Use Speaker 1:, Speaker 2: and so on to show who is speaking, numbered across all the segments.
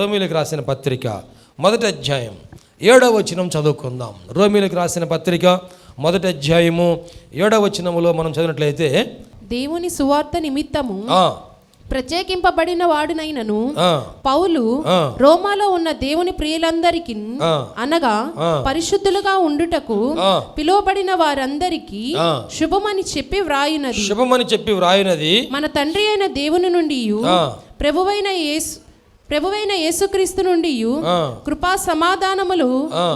Speaker 1: రోమీయులకు రాసిన పత్రిక 1వ అధ్యాయం 7వ వచనం చదువుకుందాం. రోమీయులకు రాసిన పత్రిక 1వ అధ్యాయము 7వ వచనములో మనం చదివినట్లయితే,
Speaker 2: దేవుని సువార్త నిమిత్తము ప్రత్యేకింపబడిన వాడునైనను పౌలు రోమాలో ఉన్న దేవుని ప్రియులందరికీ అనగా పరిశుద్ధులుగా ఉండుటకు పిలువబడిన వారందరికీ శుభమని చెప్పి వ్రాయునది మన తండ్రి అయిన దేవుని నుండి ప్రభువైన యేసుక్రీస్తు నుండి కృపా సమాధానములు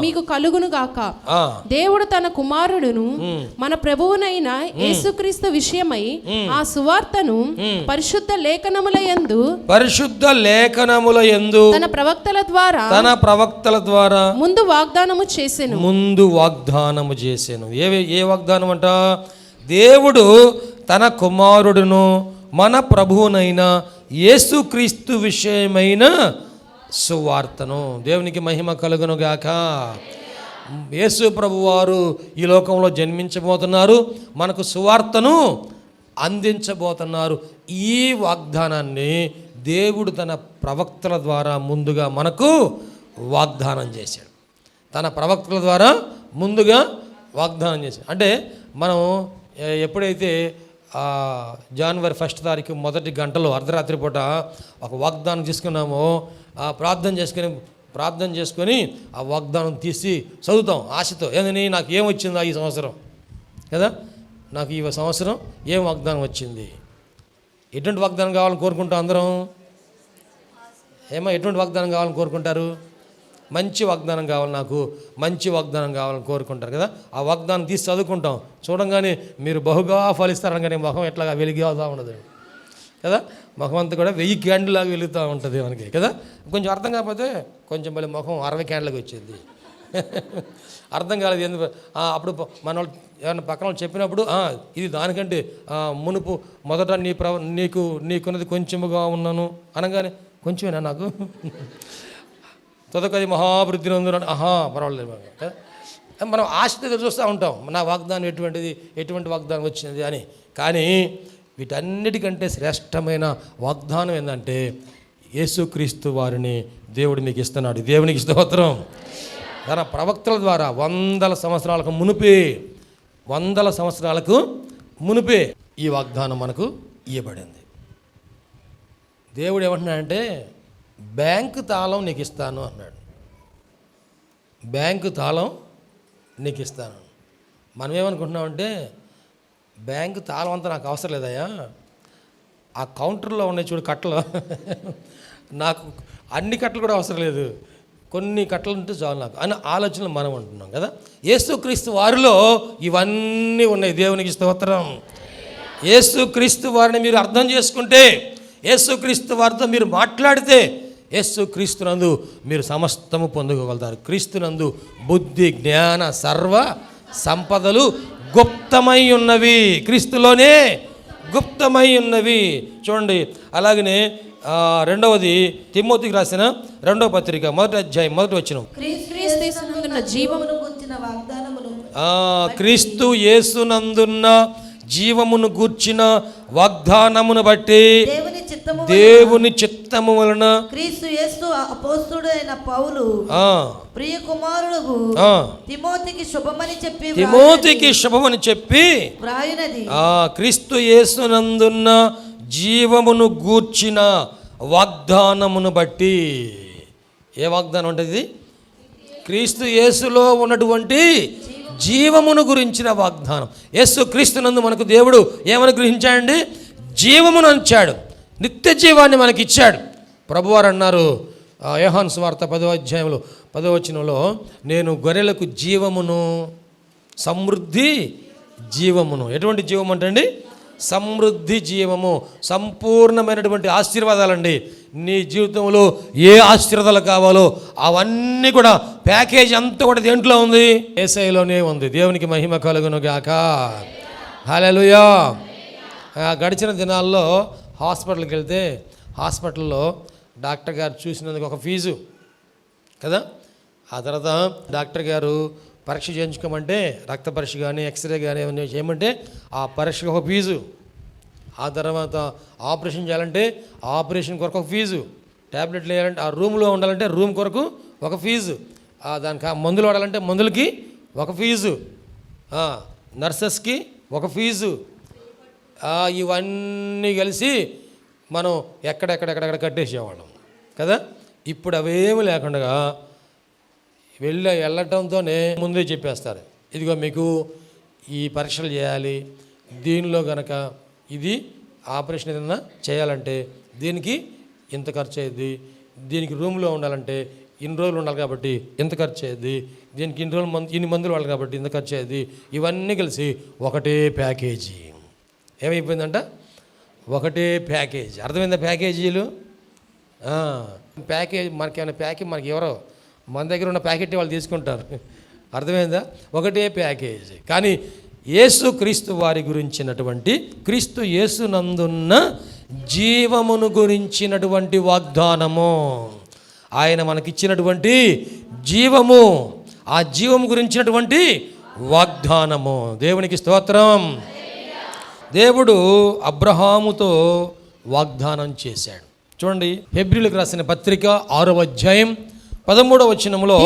Speaker 2: మీకు కలుగును గాక. దేవుడు తన కుమారుడును మన ప్రభువునైన యేసుక్రీస్తు విషయమై ఆ సువార్తను పరిశుద్ధ లేఖనముల యందు తన ప్రవక్తల ద్వారా ముందు వాగ్దానము చేసెను. ఏ వాగ్దానం అంట? దేవుడు తన కుమారుడును మన ప్రభువునైన యేసుక్రీస్తు విషయమైన సువార్తను. దేవునికి మహిమ కలుగును గాక. యేసు ప్రభువారు ఈ లోకంలో జన్మించబోతున్నారు, మనకు సువార్తను అందించబోతున్నారు. ఈ వాగ్దానాన్ని దేవుడు తన ప్రవక్తల ద్వారా ముందుగా మనకు వాగ్దానం చేశాడు. అంటే మనం ఎప్పుడైతే జనవరి 1వ తారీఖు మొదటి గంటలో అర్ధరాత్రి పూట ఒక వాగ్దానం తీసుకున్నామో, ప్రార్థన చేసుకొని ఆ వాగ్దానం తీసి చదువుతాం ఆశతో. ఏందని, నాకు ఏం వచ్చిందా ఈ సంవత్సరం కదా, నాకు ఈ సంవత్సరం ఏం వాగ్దానం వచ్చింది, ఎటువంటి వాగ్దానం కావాలని కోరుకుంటాం అందరం. ఎటువంటి వాగ్దానం కావాలని కోరుకుంటారు? మంచి వాగ్దానం కావాలి, నాకు మంచి వాగ్దానం కావాలని కోరుకుంటారు కదా. ఆ వాగ్దానం తీసి చదువుకుంటాం. చూడంగానే మీరు బహుగా ఫలిస్తారనగానే ముఖం ఎట్లా వెలిగిపోతూ ఉండదు కదా, ముఖం అంతా కూడా 1000 క్యాండిల్లాగా వెలుగుతూ ఉంటుంది మనకి కదా. కొంచెం అర్థం కాకపోతే కొంచెం మళ్ళీ ముఖం 60 క్యాండిల్కి వచ్చింది. అర్థం కాలేదు ఎందుకు. అప్పుడు మన వాళ్ళు ఏమైనా పక్కన వాళ్ళు చెప్పినప్పుడు ఇది దానికంటే మునుపు మొదట నీకున్నది కొంచెముగా ఉన్నాను అనగానే కొంచెమేనా నాకు, తొదకది మహాభివృద్ధి నందున పర్వాలేదు. మనం ఆశతో చూస్తూ ఉంటాం, నా వాగ్దానం ఎటువంటి వాగ్దానం వచ్చింది అని. కానీ వీటన్నిటికంటే శ్రేష్టమైన వాగ్దానం ఏంటంటే, యేసుక్రీస్తు వారిని దేవుడు నీకు ఇస్తున్నాడు. దేవునికి స్తోత్రం. తన ప్రవక్తల ద్వారా 100 సంవత్సరాలకు మునిపే ఈ వాగ్దానం మనకు ఇవ్వబడింది. దేవుడు ఏమంటున్నాడంటే, బ్యాంకు తాళం నీకు ఇస్తాను అన్నాడు. బ్యాంకు తాళం నీకు ఇస్తాను. మనం ఏమనుకుంటున్నామంటే, బ్యాంకు తాళం అంతా నాకు అవసరం లేదయ్యా, ఆ కౌంటర్లో ఉన్నాయి చూడు కట్టలు, నాకు అన్ని కట్టలు కూడా అవసరం లేదు, కొన్ని కట్టలు ఉంటే చాలు నాకు అని ఆలోచనలు మనం అంటున్నాం కదా. యేసుక్రీస్తు వారిలో ఇవన్నీ ఉన్నాయి. దేవునికి స్తోత్రం. యేసుక్రీస్తు వారిని మీరు అర్థం చేసుకుంటే, యేసుక్రీస్తు వారితో మీరు మాట్లాడితే, యేసుక్రీస్తునందు మీరు సమస్తము పొందుకోగలుగుతారు. క్రీస్తునందు బుద్ధి జ్ఞాన సర్వ సంపదలు గుప్తమై ఉన్నవి, క్రీస్తులోనే గుప్తమై ఉన్నవి. చూడండి, అలాగనే రెండవది తిమోతికి రాసిన 2వ పత్రిక 1వ అధ్యాయం 1వ వచనం, క్రీస్తు యేసునందున్న జీవమును గూర్చిన వాగ్దానమును బట్టి దేవుని చిత్తము వలన
Speaker 3: క్రీస్తు యేసు అపోస్తలుడైన పౌలు ప్రియ కుమారుడు తిమోతికి శుభమని చెప్పి వ్రాయునది
Speaker 1: క్రీస్తు యేసునందున్న జీవమును గూర్చిన వాగ్దానమును బట్టి. ఏ వాగ్దానం ఉంటుంది? క్రీస్తు యేసులో ఉన్నటువంటి జీవమును గురించిన వాగ్దానం. యేసు క్రీస్తునందు మనకు దేవుడు ఏమని గ్రహించాడండి? జీవమును అంచాడు, నిత్య జీవాన్ని మనకి ఇచ్చాడు. ప్రభువారు అన్నారు యోహాను సువార్త 10వ అధ్యాయంలో 10వ వచనంలో, నేను గొర్రెలకు జీవమును, సమృద్ధి జీవమును. ఎటువంటి జీవం అంటే సమృద్ధి జీవము, సంపూర్ణమైనటువంటి ఆశీర్వాదాలండి. నీ జీవితంలో ఏ ఆశీర్వాదాలు కావాలో అవన్నీ కూడా ప్యాకేజ్ అంతా కూడా దేంట్లో ఉంది? యేసయ్యలోనే ఉంది. దేవునికి మహిమ కలుగును గాక. హల్లెలూయా. గడిచిన దినాల్లో హాస్పిటల్కి వెళ్తే హాస్పిటల్లో డాక్టర్ గారు చూసినందుకు ఒక ఫీజు కదా. ఆ తర్వాత డాక్టర్ గారు పరీక్ష చేయించుకోమంటే, రక్త పరీక్ష కానీ ఎక్స్రే కానీ ఏమైనా చేయమంటే ఆ పరీక్షకు ఒక ఫీజు, ఆ తర్వాత ఆపరేషన్ చేయాలంటే ఆపరేషన్ కొరకు ఒక ఫీజు,
Speaker 2: ట్యాబ్లెట్లు వేయాలంటే ఆ రూమ్లో ఉండాలంటే రూమ్ కొరకు ఒక ఫీజు, దానికి మందులు వాడాలంటే మందులకి ఒక ఫీజు, నర్సెస్కి ఒక ఫీజు, ఇవన్నీ కలిసి మనం ఎక్కడెక్కడ కట్టేసేవాళ్ళం కదా. ఇప్పుడు అవేమి లేకుండా వెళ్ళటంతోనే ముందే చెప్పేస్తారు, ఇదిగో మీకు ఈ పరీక్షలు చేయాలి, దీనిలో గనక ఇది ఆపరేషన్ ఏదైనా చేయాలంటే దీనికి ఇంత ఖర్చు అయ్యింది, దీనికి రూమ్లో ఉండాలంటే ఇన్ని రోజులు ఉండాలి కాబట్టి ఇంత ఖర్చు అయ్యింది, దీనికి ఇన్ని మందులు వాడాలి కాబట్టి ఇంత ఖర్చు అయ్యింది, ఇవన్నీ కలిసి ఒకటే ప్యాకేజీ. ఏమైపోయిందంట? ఒకటే ప్యాకేజీ. అర్థమైందా ప్యాకేజీలు? ప్యాకేజ్ మనకేమైనా ప్యాకేజ్ మనకి ఎవరో మన దగ్గర ఉన్న ప్యాకెట్ వాళ్ళు తీసుకుంటారు. అర్థమైందా? ఒకటే ప్యాకేజీ. కానీ యేసు క్రీస్తు వారి గురించినటువంటి, క్రీస్తు యేసునందున్న జీవమును గురించినటువంటి వాగ్దానము, ఆయన మనకిచ్చినటువంటి జీవము, ఆ జీవము గురించినటువంటి వాగ్దానము. దేవునికి స్తోత్రం. దేవుడు అబ్రహాముతో వాగ్దానం చేశాడు. చూడండి, హెబ్రీయులకు రాసిన పత్రిక 6వ అధ్యాయం 13వ వచనములో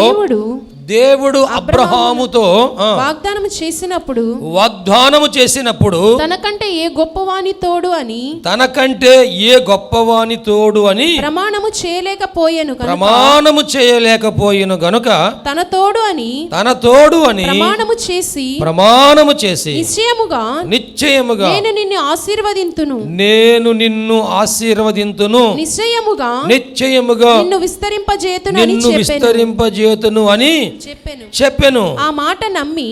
Speaker 2: దేవుడు అబ్రహాముతో
Speaker 4: వాగ్దానము చేసినప్పుడు తనకంటే ఏ గొప్పవాని తోడు అని ప్రమాణము చేయలేకపోయెను గనుక తన తోడు అని ప్రమాణము చేసి నిశ్చయముగా నేను నిన్ను ఆశీర్వదింతును నిశ్చయముగా నిన్ను విస్తరింపజేతును అని చెప్పెను. ఆ మాట నమ్మి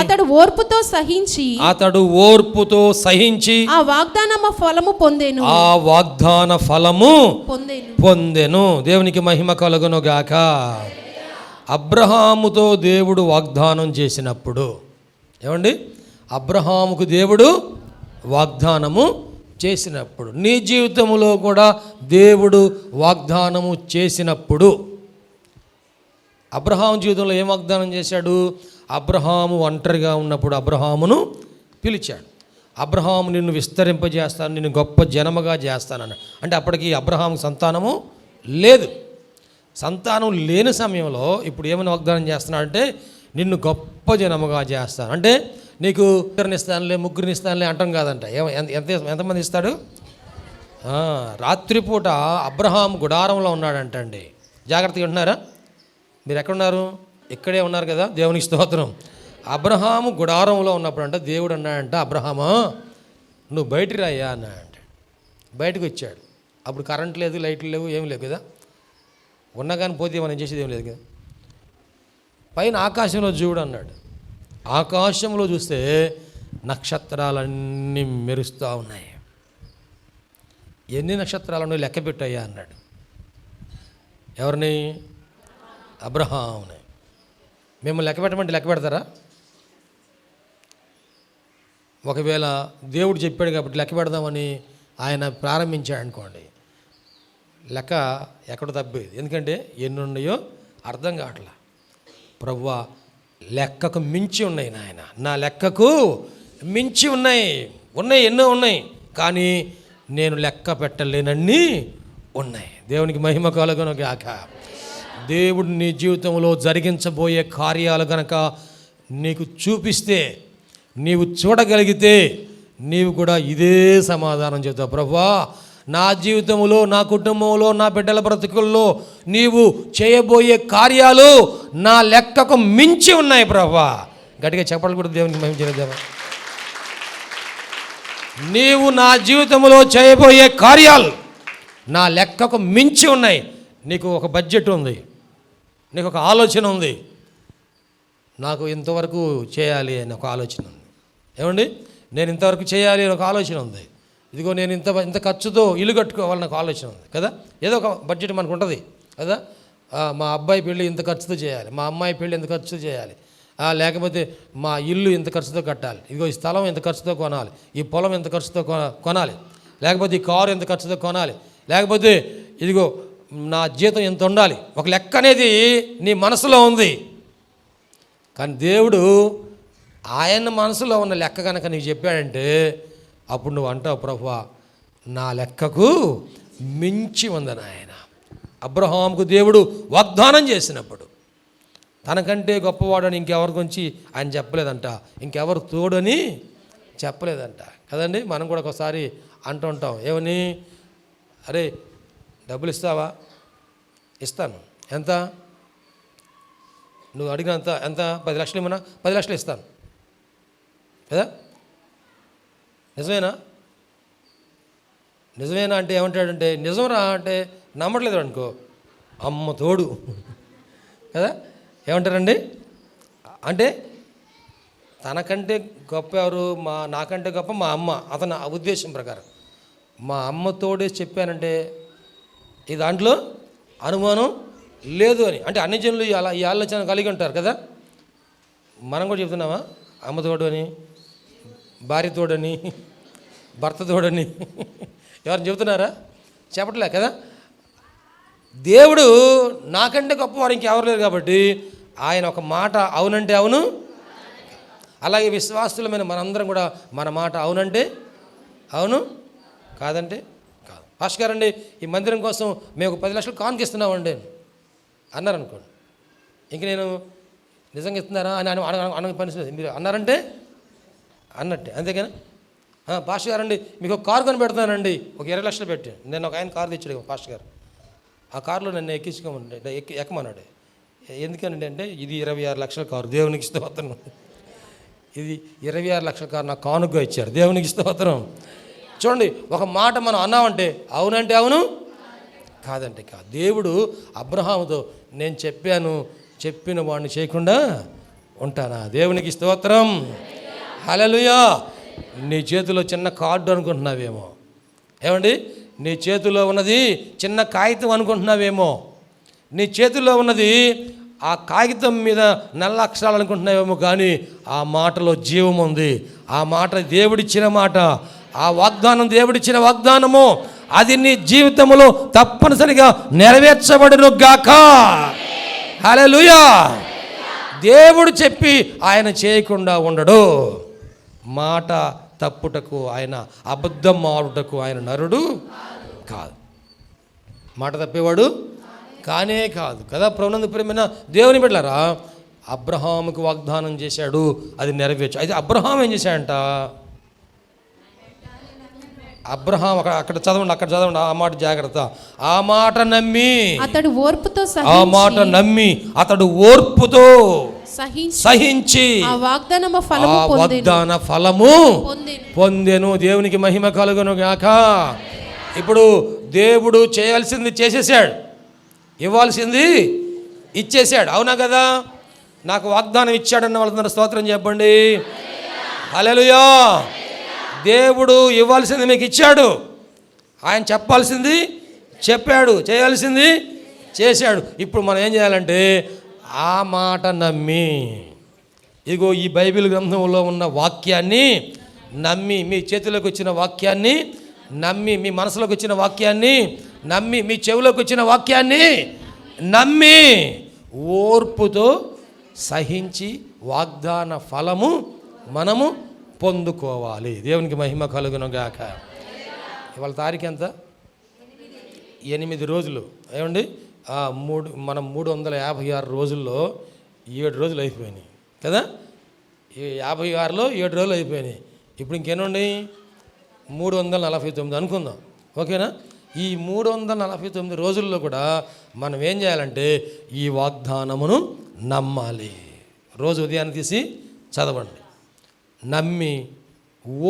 Speaker 4: అతడు ఓర్పుతో సహించి ఆ వాగ్దాన ఫలము పొందెను. దేవునికి మహిమ కలుగును గాక. అబ్రహాముతో దేవుడు వాగ్దానం చేసినప్పుడు, ఏమండి, అబ్రహాముకు దేవుడు వాగ్దానము చేసినప్పుడు, నీ జీవితంలో కూడా దేవుడు వాగ్దానము చేసినప్పుడు, అబ్రహాము జీవితంలో ఏం వాగ్దానం చేశాడు? అబ్రహాము ఒంటరిగా ఉన్నప్పుడు అబ్రహామును పిలిచాడు. అబ్రహాము నిన్ను విస్తరింపజేస్తాను, నిన్ను గొప్ప జనముగా చేస్తానని. అంటే అప్పటికి అబ్రహాము సంతానము లేదు. సంతానం లేని సమయంలో ఇప్పుడు ఏమైనా వాగ్దానం చేస్తున్నాడంటే నిన్ను గొప్ప జనముగా చేస్తాను. అంటే నీకు ముగ్గురిని ఇస్తానులే అంటాం కాదంట. ఎంతమంది ఇస్తాడు? రాత్రిపూట అబ్రహాం గుడారంలో ఉన్నాడంటండి. జాగ్రత్తగా ఉంటున్నారా? మీరు ఎక్కడున్నారు? ఇక్కడే ఉన్నారు కదా. దేవునికి స్తోత్రం. అబ్రహాము గుడారంలో ఉన్నప్పుడు అంట దేవుడు అన్నాడంట, అబ్రహామా నువ్వు బయటికి రాయ్యా అన్నాడంట. బయటకు వచ్చాడు. అప్పుడు కరెంట్ లేదు, లైట్లు లేవు, ఏం లేవు కదా. ఉన్నా కానీ పోతే మనం చేసేది ఏం లేదు కదా. పైన ఆకాశంలో చూడు అన్నాడు. ఆకాశంలో చూస్తే నక్షత్రాలన్నీ మెరుస్తూ ఉన్నాయి. ఎన్ని నక్షత్రాలను లెక్క పెట్టాయా అన్నాడు. ఎవరిని? అబ్రహాముని. మేము లెక్క పెట్టమంటే లెక్క పెడతారా? ఒకవేళ దేవుడు చెప్పాడు కాబట్టి లెక్క పెడదామని ఆయన ప్రారంభించాడు అనుకోండి, లెక్క ఎక్కడ తప్పేది. ఎందుకంటే ఎన్ని ఉన్నాయో అర్థం కావట్లా. ప్రభువా లెక్కకు మించి ఉన్నాయి నాయన, నా లెక్కకు మించి ఉన్నాయి, ఎన్నో ఉన్నాయి, కానీ నేను లెక్క పెట్టలేనన్ని ఉన్నాయి. దేవునికి మహిమ కలుగును గాక. దేవుడు నీ జీవితంలో జరిగించబోయే కార్యాలు గనక నీకు చూపిస్తే, నీవు చూడగలిగితే, నీవు కూడా ఇదే సమాధానం చెప్తావు, ప్రభువా నా జీవితంలో, నా కుటుంబంలో, నా బిడ్డల బ్రతుకుల్లో నీవు చేయబోయే కార్యాలు నా లెక్కకు మించి ఉన్నాయి ప్రభువా. గట్టిగా చెప్పాలి కూడా దేవునికి మహిమ చేద్దామా. నీవు నా జీవితంలో చేయబోయే కార్యాలు నా లెక్కకు మించి ఉన్నాయి. నీకు ఒక బడ్జెట్ ఉంది, నీకు ఒక ఆలోచన ఉంది, నాకు ఇంతవరకు చేయాలి అని ఒక ఆలోచన ఉంది. ఏమండి, నేను ఇంతవరకు చేయాలి అని ఒక ఆలోచన ఉంది. ఇదిగో నేను ఇంత ఖర్చుతో ఇల్లు కట్టుకోవాలని ఒక ఆలోచన ఉంది కదా. ఏదో ఒక బడ్జెట్ మనకు ఉంటుంది కదా. మా అబ్బాయి పెళ్ళి ఇంత ఖర్చుతో చేయాలి, మా అమ్మాయి పెళ్ళి ఇంత ఖర్చుతో చేయాలి, లేకపోతే మా ఇల్లు ఇంత ఖర్చుతో కట్టాలి, ఇదిగో ఈ స్థలం ఎంత ఖర్చుతో కొనాలి, ఈ పొలం ఎంత ఖర్చుతో కొనాలి, లేకపోతే ఈ కారు ఎంత ఖర్చుతో కొనాలి, లేకపోతే ఇదిగో నా జీతం ఎంత ఉండాలి. ఒక లెక్క అనేది నీ మనసులో ఉంది. కానీ దేవుడు ఆయన మనసులో ఉన్న లెక్క కనుక నీకు చెప్పాడంటే అప్పుడు నువ్వు అంటావు, ప్రభువా నా లెక్కకు
Speaker 1: మించి ఉందని ఆయన. అబ్రహాముకు దేవుడు వాగ్దానం చేసినప్పుడు తనకంటే గొప్పవాడని ఇంకెవరి గురించి ఆయన చెప్పలేదంట, ఇంకెవరు తోడని చెప్పలేదంట కదండి. మనం కూడా ఒకసారి అంటూ ఉంటాం, ఏమని, అరే డబ్బులు ఇస్తావా? ఇస్తాను. ఎంత? నువ్వు అడిగినంత ఎంత? 10 లక్షలు ఇవ్వనా? 10 లక్షలు ఇస్తాను కదా. నిజమేనా? నిజమేనా అంటే ఏమంటాడంటే, నిజంరా అంటే నమ్మట్లేదు అనుకో, అమ్మ తోడు కదా. ఏమంటారండి? అంటే తనకంటే గొప్ప ఎవరు? నాకంటే గొప్ప మా అమ్మ. అతని ఉద్దేశం ప్రకారం మా అమ్మ తోడే చెప్పానంటే ఈ దాంట్లో అనుమానం లేదు అని. అంటే అన్ని జనులు ఈ ఆలోచన కలిగి ఉంటారు కదా. మనం కూడా చెప్తున్నామా? అమ్మ తోడు అని, భార్య తోడని, భర్త తోడని ఎవరిని చెబుతున్నారా? చెప్పట్లే కదా. దేవుడు నాకంటే గొప్పవారు ఇంకెవరు లేరు కాబట్టి ఆయన ఒక మాట అవునంటే అవును. అలాగే విశ్వాసులమైన మనందరం కూడా మన మాట అవునంటే అవును, కాదంటే కాదు. పాస్టర్ గారండి ఈ మందిరం కోసం మేము 10 లక్షలు కానుకిస్తున్నామండి అన్నారనుకోండి, ఇంక నేను నిజంగా ఇస్తున్నారా అని అన పని మీరు అన్నారంటే అన్నట్టే, అంతేకానా? పాస్టర్ గారండి మీకు ఒక కారు కొని పెడతానండి, ఒక 20 లక్షలు పెట్టి. నేను ఒక ఆయన కారు తెచ్చాడు పాస్టర్ గారు. ఆ కారులో నన్ను ఎక్కమన్నాడు. ఎందుకనండి అంటే ఇది 26 లక్షల కారు, దేవునికి స్తోత్రం. ఇది 26 లక్షల కారు నాకు కానుకగా ఇచ్చారు, దేవునికి స్తోత్రం. చూడండి, ఒక మాట మనం అన్నామంటే అవునంటే అవును, కాదంటే కాదు. దేవుడు అబ్రహాముతో నేను చెప్పిన వాడిని చేయకుండా ఉంటానా? దేవునికి స్తోత్రం. హల్లెలూయా. నీ చేతిలో చిన్న కార్డు అనుకుంటున్నావేమో, ఏమండి? నీ చేతిలో ఉన్నది చిన్న కాగితం అనుకుంటున్నావేమో, నీ చేతిలో ఉన్నది ఆ కాగితం మీద నల్ల అక్షరాలు అనుకుంటున్నావేమో, కానీ ఆ మాటలో జీవం ఉంది. ఆ మాట దేవుడిచ్చిన మాట, ఆ వాగ్దానం దేవుడిచ్చిన వాగ్దానము, అది నీ జీవితంలో తప్పనిసరిగా నెరవేర్చబడును గాక. హల్లెలూయా. దేవుడు చెప్పి ఆయన చేయకుండా ఉండడు. మాట తప్పుటకు ఆయన, అబద్ధం ఆడుటకు ఆయన నరుడు కాదు. మాట తప్పేవాడు కానే కాదు కదా. ప్రభునందు ప్రియమైన దేవుని బిడ్డలారా, అబ్రహాముకు వాగ్దానం చేశాడు, అది నెరవేర్చు. అయితే అబ్రహాం ఏం చేశాడంట? అబ్రహాం అక్కడ చదవండి ఆ మాట జాగ్రత్త. ఆ మాట నమ్మి అతడు ఓర్పుతో సహించి ఆ వాగ్దాన ఫలము పొందెను. దేవునికి మహిమ కలుగును గాక. ఇప్పుడు దేవుడు చేయాల్సింది చేసేసాడు, ఇవ్వాల్సింది ఇచ్చేసాడు. అవునా కదా? నాకు వాగ్దానం ఇచ్చాడన్న వాళ్ళందరూ స్తోత్రం చెప్పండి. హల్లెలూయా. దేవుడు ఇవ్వాల్సింది మీకు ఇచ్చాడు, ఆయన చెప్పాల్సింది చెప్పాడు, చేయాల్సింది చేశాడు. ఇప్పుడు మనం ఏం చేయాలంటే ఆ మాట నమ్మి, ఇగో ఈ బైబిల్ గ్రంథంలో ఉన్న వాక్యాన్ని నమ్మి, మీ చేతిలోకి వచ్చిన వాక్యాన్ని నమ్మి, మీ మనసులోకి వచ్చిన వాక్యాన్ని నమ్మి, మీ చెవిలోకి వచ్చిన వాక్యాన్ని నమ్మి ఓర్పుతో సహించి వాగ్దాన ఫలము మనము పొందుకోవాలి. దేవునికి మహిమ కలుగును గాక. ఇవాళ తారీఖు ఎంత? 8 రోజులు. ఏమండి? మనం 356 రోజుల్లో 7 రోజులు అయిపోయినాయి కదా. ఈ 56లో 7 రోజులు అయిపోయినాయి. ఇప్పుడు ఇంకేనండి 349 అనుకుందాం, ఓకేనా? ఈ 349 రోజుల్లో కూడా మనం ఏం చేయాలంటే ఈ వాగ్దానమును నమ్మాలి. రోజు ఉదయాన్ని తీసి చదవండి, నమ్మి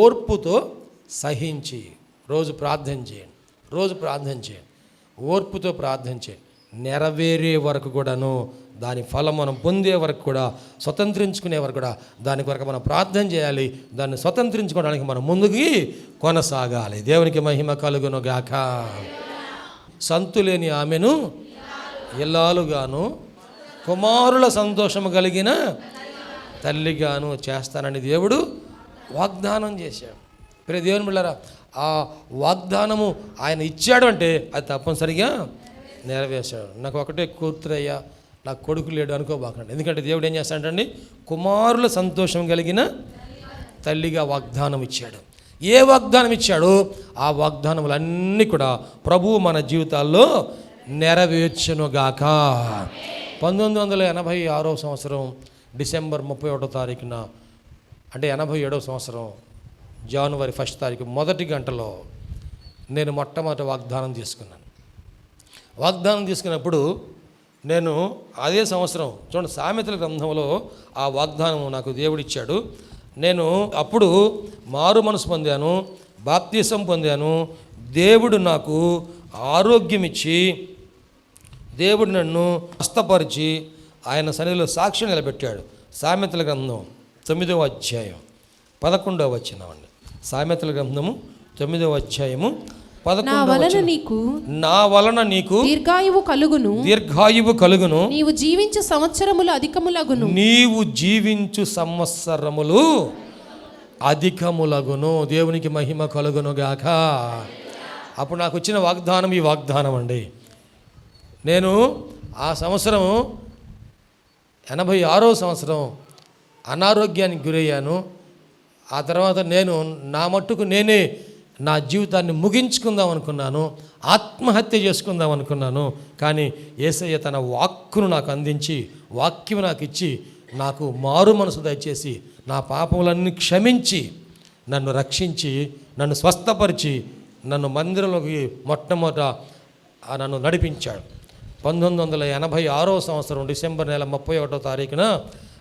Speaker 1: ఓర్పుతో సహించి రోజు ప్రార్థన చేయండి, ఓర్పుతో ప్రార్థన చేయండి. నెరవేరే వరకు కూడాను, దాని ఫలం మనం పొందే వరకు కూడా, స్వతంత్రించుకునే వరకు కూడా దాని కొరకు మనం ప్రార్థన చేయాలి. దాన్ని స్వతంత్రించుకోవడానికి మనం ముందుకి కొనసాగాలి. దేవునికి మహిమ కలుగును గాక. సంతులేని ఆమెను ఇల్లాలుగాను, కుమారుల సంతోషము కలిగిన తల్లిగాను చేస్తానని దేవుడు వాగ్దానం చేశాడు. ప్రియ దేవుని బిడ్డలారా, ఆ వాగ్దానము ఆయన ఇచ్చాడు అంటే అది తప్పనిసరిగా నెరవేర్చాడు. నాకు ఒకటే కూతురయ్యా, నాకు కొడుకు లేడు అనుకోబాకండి. ఎందుకంటే దేవుడు ఏం చేస్తాడండి, కుమారుల సంతోషం కలిగిన తల్లిగా వాగ్దానం ఇచ్చాడు. ఏ వాగ్దానం ఇచ్చాడో ఆ వాగ్దానములన్నీ కూడా ప్రభువు మన జీవితాల్లో నెరవేర్చునుగాక. 1986 సంవత్సరం డిసెంబర్ 31 తారీఖున, అంటే 87వ సంవత్సరం జనవరి 1 తారీఖు మొదటి గంటలో నేను మొట్టమొదటి వాగ్దానం తీసుకున్నాను. వాగ్దానం తీసుకున్నప్పుడు నేను అదే సంవత్సరం చూడండి, సామెతల గ్రంథంలో ఆ వాగ్దానం నాకు దేవుడిచ్చాడు. నేను అప్పుడు మారు మనసు పొందాను, బాప్తీసం పొందాను. దేవుడు నాకు ఆరోగ్యం ఇచ్చి, దేవుడు నన్ను స్వస్థపరిచి ఆయన సన్నిధిలో సాక్ష్యం నిలబెట్టాడు. సామెతల గ్రంథం 9వ అధ్యాయం 11వ వచనం అండి. సామెతల గ్రంథము 9వ అధ్యాయము 11వ వచనం. నా వలన నీకు
Speaker 5: దీర్ఘాయువు కలుగును, నీవు జీవించు సంవత్సరములు అధికములగును.
Speaker 1: నీవు జీవించు సంవత్సరములు అధికములగును. దేవునికి మహిమ కలుగును గాక. అప్పుడు నాకు వచ్చిన వాగ్దానం ఈ వాగ్దానం అండి. నేను ఆ సంవత్సరం 86వ సంవత్సరం అనారోగ్యానికి గురయ్యాను. ఆ తర్వాత నేను నా మట్టుకు నేనే నా జీవితాన్ని ముగించుకుందాం అనుకున్నాను, ఆత్మహత్య చేసుకుందాం అనుకున్నాను. కానీ యేసయ్య తన వాక్కును నాకు అందించి, వాక్యం నాకు ఇచ్చి, నాకు మారు మనసు దయచేసి నా పాపములన్నీ క్షమించి నన్ను రక్షించి నన్ను స్వస్థపరిచి నన్ను మందిరంలోకి మొట్టమొదట నన్ను నడిపించాడు. 1986వ సంవత్సరం డిసెంబర్ నెల 31వ తారీఖున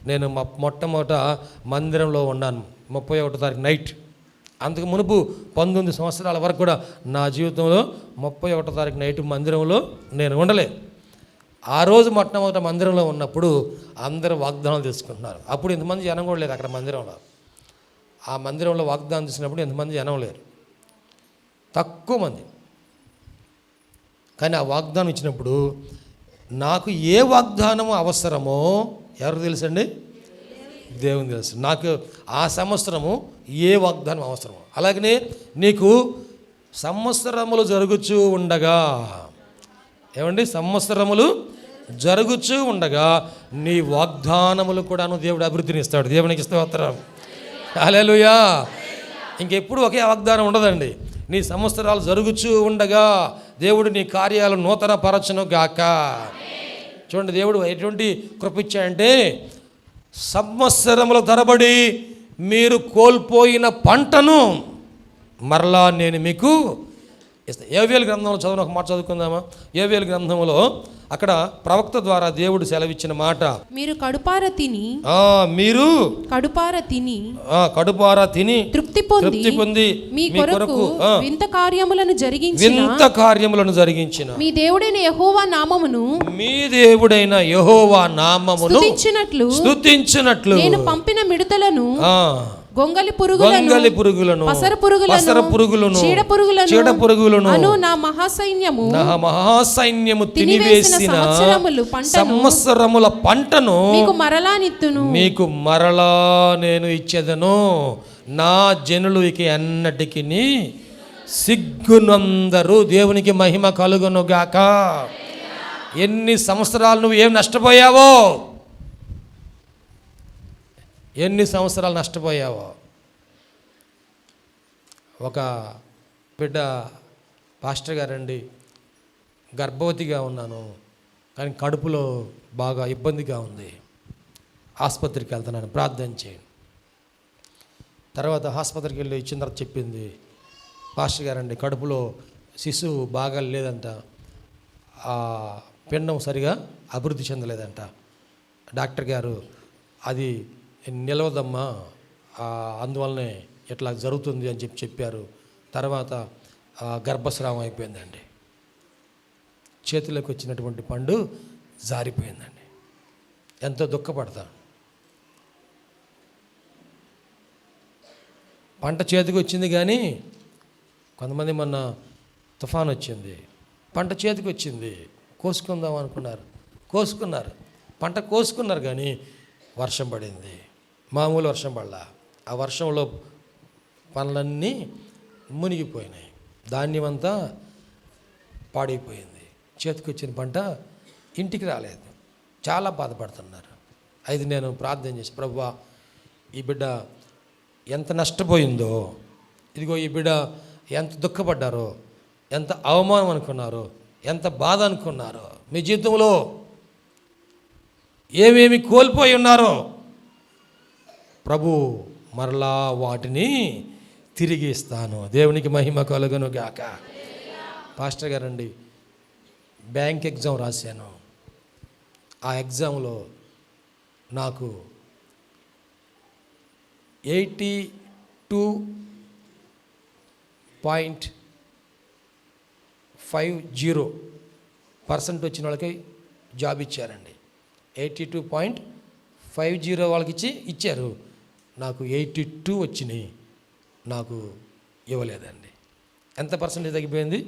Speaker 1: నేను మొట్టమొదట మందిరంలో ఉన్నాను. 31వ తారీఖు నైట్. అంతకు మునుపు 19 సంవత్సరాల వరకు కూడా నా జీవితంలో 31వ తారీఖు నైట్ మందిరంలో నేను ఉండలేదు. ఆ రోజు మొట్టమొదట మందిరంలో ఉన్నప్పుడు అందరూ వాగ్దానాలు తీసుకుంటున్నారు. అప్పుడు ఇంతమంది జనం కూడా లేరు అక్కడ మందిరంలో. ఆ మందిరంలో వాగ్దానం చేసినప్పుడు ఎంతమంది జనం లేరు, తక్కువ మంది. కానీ ఆ వాగ్దానం ఇచ్చినప్పుడు నాకు ఏ వాగ్దానము అవసరమో ఎవరికి తెలుసండి? దేవుని తెలుసు. నాకు ఆ సంవత్సరము ఏ వాగ్దానం అవసరమో. అలాగనే నీకు సంవత్సరములు జరుగుచూ ఉండగా, ఏమండి, సంవత్సరములు జరుగుచూ ఉండగా నీ వాగ్దానములు కూడాను దేవుడు అభివృద్ధిని ఇస్తాడు. దేవునికి స్తోత్రం. హల్లెలూయా. ఇంకెప్పుడు ఒకే వాగ్దానం ఉండదండి. నీ సంవత్సరాలు జరుగుచూ ఉండగా దేవుడు నీ కార్యాలు నూతన పరచును గాక. చూడండి, దేవుడు ఎటువంటి కృప ఇచ్చాడంటే, సంవత్సరముల తరబడి మీరు కోల్పోయిన పంటను మరలా నేను మీకు ఇస్తాను. యోవేలు గ్రంథంలో చదువును, ఒక మాట చదువుకుందామా? యోవేలు గ్రంథంలో అక్కడ ప్రవక్త ద్వారా దేవుడు సెలవిచ్చిన మాట,
Speaker 5: మీరు కడుపార తిని
Speaker 1: తృప్తి పొంది
Speaker 5: మీ కొరకు వింత కార్యములను జరిగించిన మీ దేవుడైన యెహోవా నామమును స్తుతించినట్లు నేను పంపిన మిడతలను, గొంగలి పురుగులను, పసర పురుగులను, చీడ పురుగులను అను నా మహాసైన్యము తినివేసిన సంవత్సరముల పంటను మీకు మరలా నేను ఇచ్చేదను. నా జనులు ఇక ఎన్నటికి సిగ్గునందరు. దేవునికి మహిమ కలుగును గాక. ఎన్ని సంవత్సరాలు నువ్వు ఏం నష్టపోయావో, ఎన్ని సంవత్సరాలు నష్టపోయావో. ఒక బిడ్డ, పాస్టర్ గారండి, గర్భవతిగా ఉన్నాను కానీ కడుపులో బాగా ఇబ్బందిగా ఉంది, ఆసుపత్రికి వెళ్తున్నాను, ప్రార్థన చేయండి. తర్వాత ఆసుపత్రికి వెళ్ళి ఇచ్చిన తర్వాత చెప్పింది, పాస్టర్ గారండి కడుపులో శిశువు బాగా లేదంట, ఆ పిండం సరిగా అభివృద్ధి చెందలేదంట. డాక్టర్ గారు అది నిలవదమ్మా, అందువల్లనే ఇట్లా జరుగుతుంది అని చెప్పారు. తర్వాత గర్భస్రావం అయిపోయిందండి. చేతిలోకి వచ్చినటువంటి పండు జారిపోయిందండి. ఎంతో దుఃఖపడతాను. పంట చేతికి వచ్చింది కానీ కొంతమంది మొన్న తుఫాన్ వచ్చింది, పంట చేతికి వచ్చింది, కోసుకుందాం అనుకున్నారు, కోసుకున్నారు, పంట కోసుకున్నారు కానీ వర్షం పడింది. మామూలు వర్షం పడలా. ఆ వర్షంలో పనులన్నీ మునిగిపోయినాయి, ధాన్యం అంతా పాడైపోయింది. చేతికి వచ్చిన పంట ఇంటికి రాలేదు. చాలా బాధపడుతున్నారు. అయితే నేను ప్రార్థన చేసి, ప్రభువా ఈ బిడ్డ ఎంత నష్టపోయిందో,
Speaker 4: ఇదిగో ఈ బిడ్డ ఎంత దుఃఖపడ్డారో, ఎంత అవమానం అనుకున్నారో, ఎంత బాధ అనుకున్నారో, మీ జీవితంలో ఏమేమి కోల్పోయి ఉన్నారో ప్రభు మరలా వాటిని తిరిగి ఇస్తాను. దేవునికి మహిమ కలుగును గాక. పాస్టర్ గారండి, బ్యాంక్ ఎగ్జామ్ రాశాను. ఆ ఎగ్జామ్లో నాకు 82.50% వచ్చిన వాళ్ళకి జాబ్ ఇచ్చారండి. 82.50 వాళ్ళకి ఇచ్చారు. నాకు 82 వచ్చినాయి, నాకు ఇవ్వలేదండి. ఎంత పర్సెంటేజ్ తగ్గిపోయింది?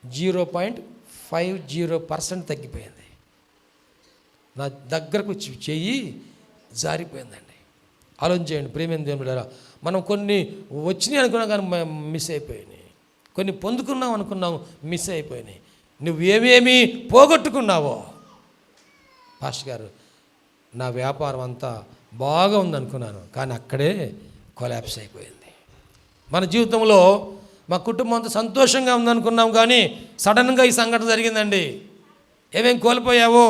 Speaker 4: 0.50% తగ్గిపోయింది. నా దగ్గరకు వచ్చి చెయ్యి జారిపోయిందండి. ఆలోచించేయండి ప్రేమ దేవుడా, మనం కొన్ని వచ్చినాయి అనుకున్నాం కానీ మిస్ అయిపోయినాయి, కొన్ని పొందుకున్నాం అనుకున్నాం మిస్ అయిపోయినాయి. నువ్వేమేమి పోగొట్టుకున్నావో. పాస్టర్ గారు, నా వ్యాపారం అంతా బాగా ఉందనుకున్నాను కానీ అక్కడే కొలాప్స్ అయిపోయింది. మన జీవితంలో మా కుటుంబం అంతా సంతోషంగా ఉందనుకున్నాం కానీ సడన్గా ఈ సంఘటన జరిగిందండి. ఏమేం కోల్పోయావో,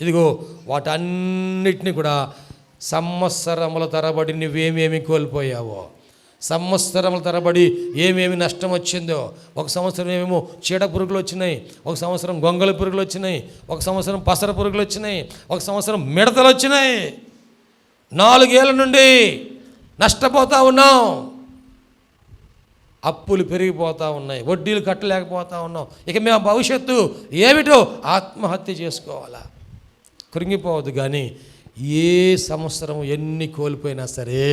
Speaker 4: ఇదిగో వాటన్నిటిని కూడా సంవత్సరముల తరబడి నువ్వేమేమి కోల్పోయావో, సంవత్సరముల తరబడి ఏమేమి నష్టం వచ్చిందో. ఒక సంవత్సరం ఏమేమో చీడ పురుగులు వచ్చినాయి, ఒక సంవత్సరం గొంగళి పురుగులు వచ్చినాయి, ఒక సంవత్సరం పసర పురుగులు వచ్చినాయి, ఒక సంవత్సరం మిడతలు వచ్చినాయి. 4 ఏళ్ళ నుండి నష్టపోతూ ఉన్నాం, అప్పులు పెరిగిపోతూ ఉన్నాయి, వడ్డీలు కట్టలేకపోతూ ఉన్నాం. ఇక మేము భవిష్యత్తు ఏమిటో ఆత్మహత్య చేసుకోవాలా? కృంగిపోవద్దు. కానీ ఏ సంవత్సరం ఎన్ని కోల్పోయినా సరే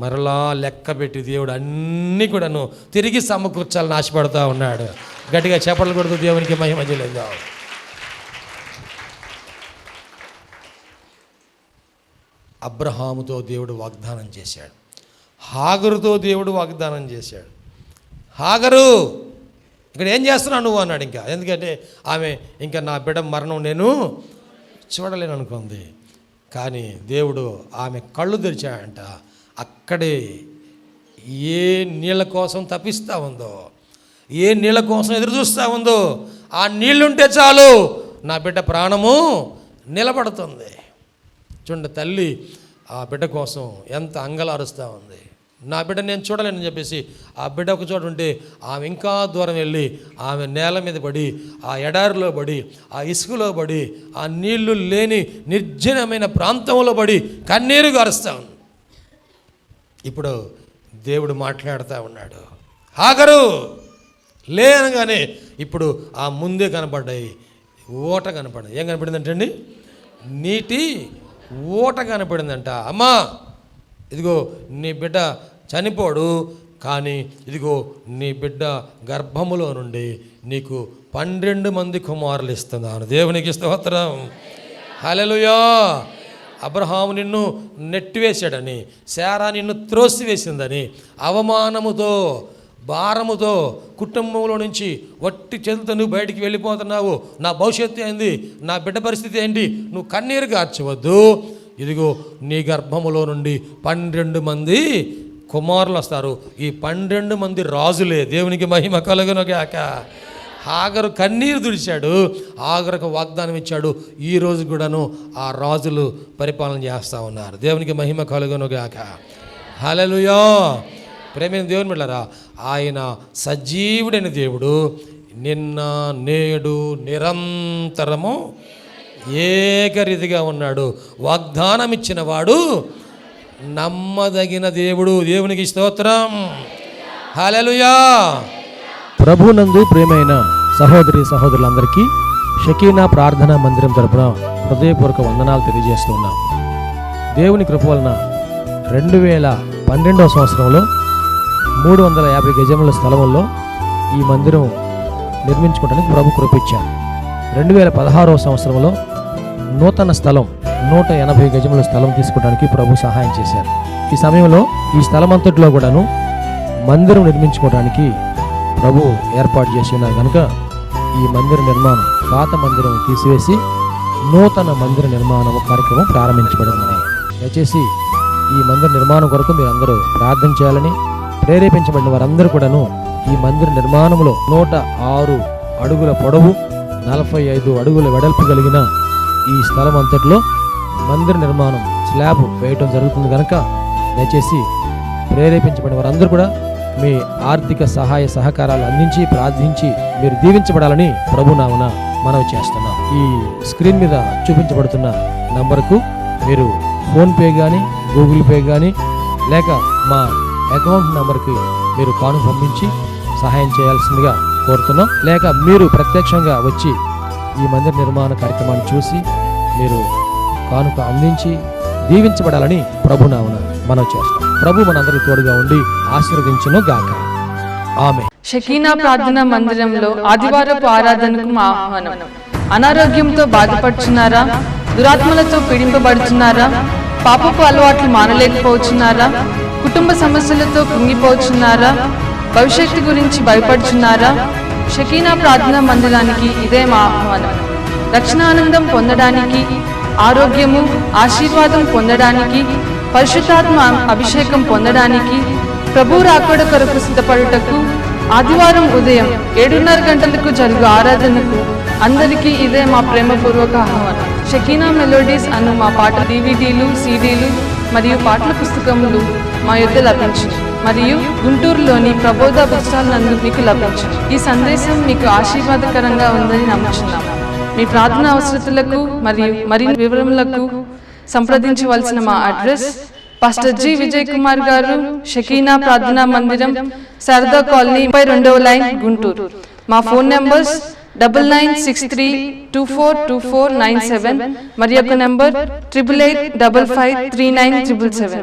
Speaker 4: మరలా లెక్క పెట్టి దేవుడు అన్నీ కూడాను తిరిగి సమకూర్చాలని ఆశపడుతూ ఉన్నాడు. గట్టిగా చెప్పలు కొడుతూ దేవునికి మహిమ చెల్లిద్దాం. అబ్రహాముతో దేవుడు వాగ్దానం చేశాడు, హాగరుతో దేవుడు వాగ్దానం చేశాడు. హాగరు, ఇక్కడ ఏం చేస్తున్నావు నువ్వు అన్నాడు. ఇంకా ఎందుకంటే ఆమె ఇంకా నా బిడ్డ మరణం నేను చూడలేను అనుకుంది. కానీ దేవుడు ఆమె కళ్ళు తెరిచాడంట. అక్కడే ఏ నీళ్ళ కోసం తప్పిస్తూ ఉందో, ఏ నీళ్ళ కోసం ఎదురు చూస్తూ ఉందో, ఆ నీళ్ళుంటే చాలు నా బిడ్డ ప్రాణము నిలబడుతుంది. చూడండి, తల్లి ఆ బిడ్డ కోసం ఎంత అంగలారుస్తూ ఉంది. నా బిడ్డ నేను చూడలేనని చెప్పేసి ఆ బిడ్డ ఒక చోట ఉంటే ఆమె ఇంకా దూరం వెళ్ళి ఆమె నేల మీద పడి, ఆ ఎడారిలో పడి, ఆ ఇసుకలో పడి, ఆ నీళ్లు లేని నిర్జనమైన ప్రాంతంలో పడి కన్నీరు గారుస్తూ ఉంది. ఇప్పుడు దేవుడు మాట్లాడుతూ ఉన్నాడు, హాగరు లే అనగానే ఇప్పుడు ఆ ముందే కనపడ్డాయి, ఓట కనపడింది. ఏం కనపడిందంటే అండి, నీటి ఓట కనపడిందంట. అమ్మా ఇదిగో నీ బిడ్డ చనిపోడు, కానీ ఇదిగో నీ బిడ్డ గర్భములో నుండి నీకు 12 మంది కుమారులు ఇస్తున్నాను. దేవునికి స్తోత్రం, హల్లెలూయా. అబ్రహాము నిన్ను నెట్టివేశాడని, శారా నిన్ను త్రోసివేసిందని, అవమానముతో భారముతో కుటుంబంలో నుంచి వట్టి చేతులతో నువ్వు బయటికి వెళ్ళిపోతున్నావు, నా భవిష్యత్తు ఏంది, నా బిడ్డ పరిస్థితి ఏంటి, నువ్వు కన్నీరు గార్చవద్దు. ఇదిగో నీ గర్భములో నుండి 12 మంది కుమారులు వస్తారు. ఈ 12 మంది రాజులే. దేవునికి మహిమ కలుగును గాక. హాగరు కన్నీరు తుడిచాడు, హాగరుకు వాగ్దానం ఇచ్చాడు. ఈ రోజు కూడాను ఆ రాజులు పరిపాలన చేస్తూ ఉన్నారు. దేవునికి మహిమ కలుగును గాక. హల్లెలూయా. ప్రేమైన దేవుని బిడ్డలారా, ఆయన సజీవుడైన దేవుడు, నిన్న నేడు నిరంతరము ఏకరీతిగా ఉన్నాడు. వాగ్దానం ఇచ్చిన వాడు నమ్మదగిన దేవుడు. దేవునికి స్తోత్రం, హల్లెలూయా.
Speaker 2: ప్రభునందు ప్రియమైన సహోదరి సహోదరులందరికీ షకీనా ప్రార్థనా మందిరం తరపున హృదయపూర్వక వందనాలు తెలియజేస్తున్నాం. దేవుని కృప వలన 2012వ సంవత్సరంలో 350 గజముల స్థలంలో ఈ మందిరం నిర్మించుకోవడానికి ప్రభు కృపించారు. 2016వ సంవత్సరంలో నూతన స్థలం 180 గజముల స్థలం తీసుకోవడానికి ప్రభు సహాయం చేశారు. ఈ సమయంలో ఈ స్థలం అంతటిలో కూడాను మందిరం నిర్మించుకోవడానికి ప్రభు ఏర్పాటు చేసి ఉన్నారు కనుక ఈ మందిర నిర్మాణం, పాత మందిరం తీసివేసి నూతన మందిర నిర్మాణం కార్యక్రమం ప్రారంభించబడిందని దయచేసి
Speaker 4: ఈ మందిర నిర్మాణం కొరకు మీరు అందరూ ప్రార్థన చేయాలని, ప్రేరేపించబడిన వారందరూ కూడాను ఈ మందిర నిర్మాణంలో 106 అడుగుల పొడవు 45 అడుగుల వెడల్పు కలిగిన ఈ స్థలం అంతట్లో మందిర నిర్మాణం స్లాబ్ వేయటం జరుగుతుంది కనుక దయచేసి ప్రేరేపించబడిన వారందరూ కూడా మీ ఆర్థిక సహాయ సహకారాలు అందించి ప్రార్థించి మీరు దీవించబడాలని ప్రభునామన మనవి చేస్తున్నాం. ఈ స్క్రీన్ మీద చూపించబడుతున్న నంబర్కు మీరు ఫోన్పే కానీ గూగుల్ పే కానీ లేక మా అకౌంట్ నంబర్కి మీరు కానుక పంపించి సహాయం చేయాల్సిందిగా కోరుతున్నాం. లేక మీరు ప్రత్యక్షంగా వచ్చి ఈ మందిర నిర్మాణ కార్యక్రమాన్ని చూసి మీరు కానుక అందించి దీవించబడాలని ప్రభునామన మనం చేస్తాం. ప్రభు మనందరికీ తోడుగా ఉండి ఆశీర్వదించును గాక. ఆమె.
Speaker 6: షకీనా ప్రార్థనా మందిరంలో ఆదివారపు ఆరాధనకు మా ఆహ్వానం. అనారోగ్యంతో బాధపడుచున్నారా? దురాత్మలతో పీడింపబడుచున్నారా? పాపపు అలవాట్లు మానలేకపోతున్నారా? కుటుంబ సమస్యలతో కృంగిపోతున్నారా? భవిష్యత్తు గురించి భయపడుచున్నారా? షకీనా ప్రార్థనా మందిరానికి ఇదే మా ఆహ్వానం. రక్షణానందం పొందడానికి, ఆరోగ్యము ఆశీర్వాదం పొందడానికి, పరిశుద్ధాత్మ అభిషేకం పొందడానికి, ప్రభు రాకడ కొరకు సిద్ధపడుటకు ఆదివారం ఉదయం 7:30 గంటలకు జరుగు ఆరాధనకు అందరికీ ఇదే మా ప్రేమపూర్వక ఆహ్వానం. షకీనా మెలోడీస్ అను మా పాట DVDలు, CDలు మరియు పాటల పుస్తకములు మా యొద్ద లభించును మరియు గుంటూరులోని ప్రబోధ బుక్స్టాల్ నందు మీకు లభించును. ఈ సందేశం మీకు ఆశీర్వాదకరంగా ఉందని నమ్ముచున్నాం. మీ ప్రార్థన అవసరతలకు మరియు మరిన్ని వివరములకు సంప్రదించవలసిన మా address pastor G. Vijay Kumar గారు, షకీనా ప్రార్థనా మందిరం, శారదా కాలనీ, 32వ లైన్, గుంటూరు. మా ఫోన్ నంబర్స్ 9963242497 మరియు ఒక నంబర్ 8885539777.